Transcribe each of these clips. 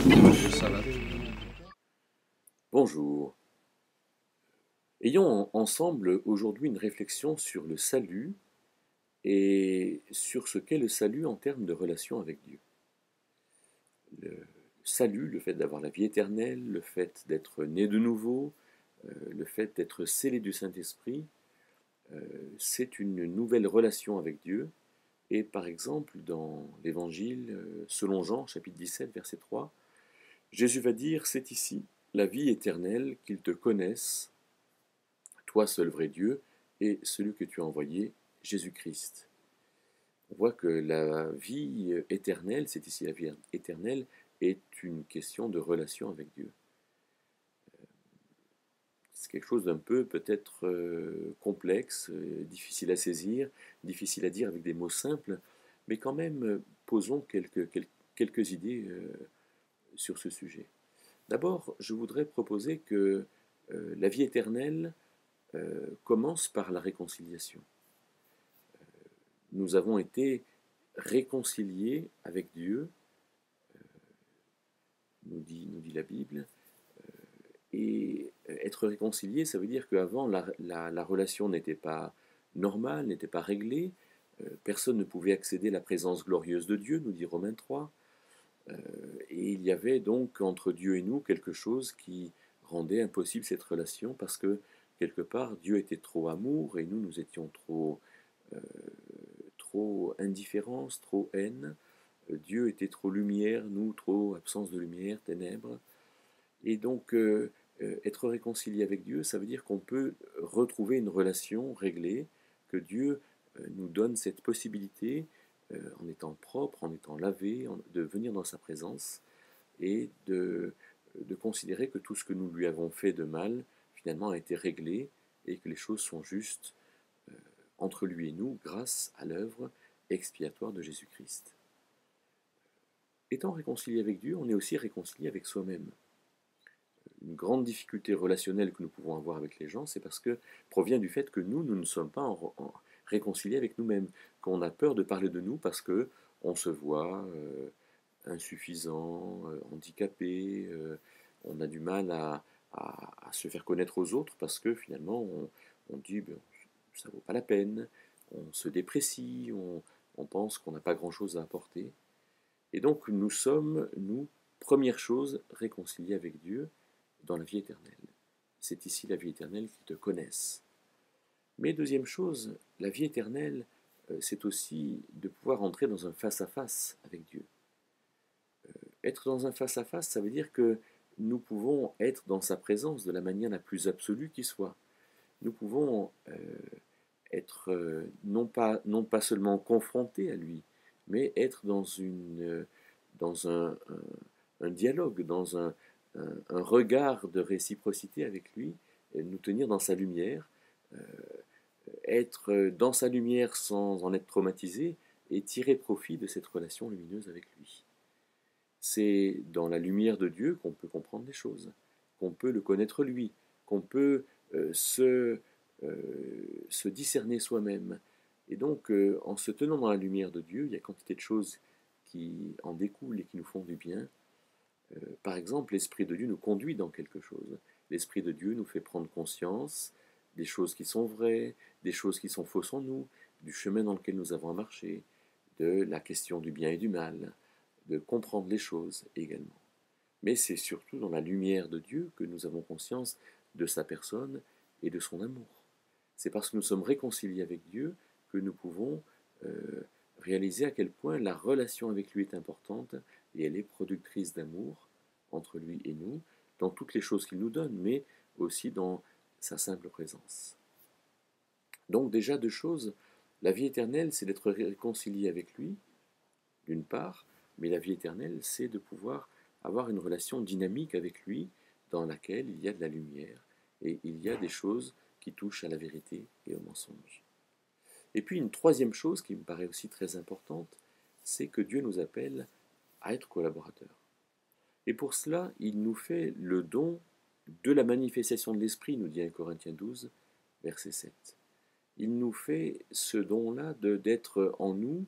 Ça va. Bonjour. Ayons ensemble aujourd'hui une réflexion sur le salut et sur ce qu'est le salut en termes de relation avec Dieu. Le salut, le fait d'avoir la vie éternelle, le fait d'être né de nouveau, le fait d'être scellé du Saint-Esprit, c'est une nouvelle relation avec Dieu. Et par exemple, dans l'Évangile, selon Jean, chapitre 17, verset 3, Jésus va dire, c'est ici la vie éternelle, qu'ils te connaissent, toi seul vrai Dieu, et celui que tu as envoyé, Jésus-Christ. On voit que la vie éternelle, c'est ici la vie éternelle, est une question de relation avec Dieu. C'est quelque chose d'un peu peut-être complexe, difficile à saisir, difficile à dire avec des mots simples, mais quand même posons quelques idées sur ce sujet. D'abord, je voudrais proposer que la vie éternelle commence par la réconciliation. Nous avons été réconciliés avec Dieu, nous dit la Bible, et être réconcilié, ça veut dire qu'avant, la relation n'était pas normale, n'était pas réglée, personne ne pouvait accéder à la présence glorieuse de Dieu, nous dit Romains 3, et il y avait donc entre Dieu et nous quelque chose qui rendait impossible cette relation, parce que quelque part, Dieu était trop amour, et nous étions euh, trop indifférence, trop haine. Dieu était trop lumière, nous trop absence de lumière, ténèbres. Et donc, être réconcilié avec Dieu, ça veut dire qu'on peut retrouver une relation réglée, que Dieu nous donne cette possibilité, en étant propre, en étant lavé, de venir dans sa présence et de considérer que tout ce que nous lui avons fait de mal, finalement, a été réglé et que les choses sont justes entre lui et nous grâce à l'œuvre expiatoire de Jésus-Christ. Étant réconcilié avec Dieu, on est aussi réconcilié avec soi-même. Une grande difficulté relationnelle que nous pouvons avoir avec les gens, c'est parce que provient du fait que nous ne sommes pas réconciliés avec nous-mêmes, qu'on a peur de parler de nous parce que on se voit insuffisant, handicapé, on a du mal à se faire connaître aux autres parce que finalement on dit ben, ça vaut pas la peine, on se déprécie, on pense qu'on n'a pas grand-chose à apporter. Et donc nous sommes, nous, première chose, réconciliés avec Dieu dans la vie éternelle. C'est ici la vie éternelle qu'ils te connaissent. Mais deuxième chose, la vie éternelle, c'est aussi de pouvoir entrer dans un face-à-face avec Dieu. Être dans un face-à-face, ça veut dire que nous pouvons être dans sa présence de la manière la plus absolue qui soit. Nous pouvons être non pas seulement confrontés à lui, mais être dans un dialogue, dans un regard de réciprocité avec lui, et nous tenir dans sa lumière, euh, être dans sa lumière sans en être traumatisé et tirer profit de cette relation lumineuse avec lui. C'est dans la lumière de Dieu qu'on peut comprendre les choses, qu'on peut le connaître lui, qu'on peut euh, se, se discerner soi-même. Et donc, en se tenant dans la lumière de Dieu, il y a quantité de choses qui en découlent et qui nous font du bien. Par exemple, l'Esprit de Dieu nous conduit dans quelque chose. L'Esprit de Dieu nous fait prendre conscience des choses qui sont vraies, des choses qui sont fausses en nous, du chemin dans lequel nous avons à marcher, de la question du bien et du mal, de comprendre les choses également. Mais c'est surtout dans la lumière de Dieu que nous avons conscience de sa personne et de son amour. C'est parce que nous sommes réconciliés avec Dieu que nous pouvons réaliser à quel point la relation avec lui est importante et elle est productrice d'amour entre lui et nous, dans toutes les choses qu'il nous donne, mais aussi dans sa simple présence. Donc déjà deux choses, la vie éternelle, c'est d'être réconcilié avec lui, d'une part, mais la vie éternelle, c'est de pouvoir avoir une relation dynamique avec lui dans laquelle il y a de la lumière et il y a des choses qui touchent à la vérité et au mensonge. Et puis une troisième chose qui me paraît aussi très importante, c'est que Dieu nous appelle à être collaborateurs. Et pour cela, il nous fait le don de la manifestation de l'Esprit, nous dit 1 Corinthiens 12, verset 7. Il nous fait ce don-là d'être en nous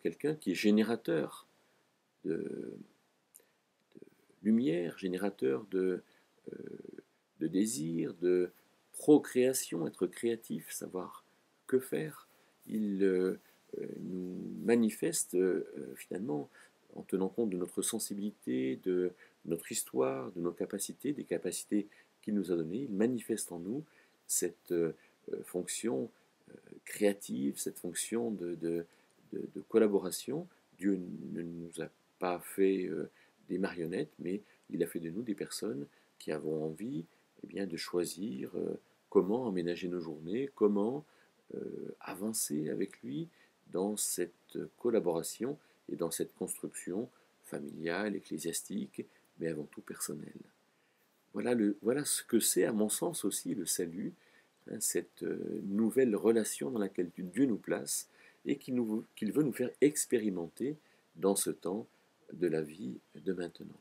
quelqu'un qui est générateur de, lumière, générateur euh, de désir, de procréation, être créatif, savoir que faire. Il nous manifeste finalement en tenant compte de notre sensibilité, de notre histoire, de nos capacités, des capacités qu'il nous a données. Il manifeste en nous cette fonction créative, cette fonction de collaboration. Dieu ne nous a pas fait des marionnettes, mais il a fait de nous des personnes qui avons envie de choisir comment aménager nos journées, comment avancer avec lui dans cette collaboration et dans cette construction familiale, ecclésiastique, mais avant tout personnelle. Voilà ce que c'est, à mon sens aussi, le salut, hein, cette nouvelle relation dans laquelle Dieu nous place et qu'il veut nous faire expérimenter dans ce temps de la vie de maintenant.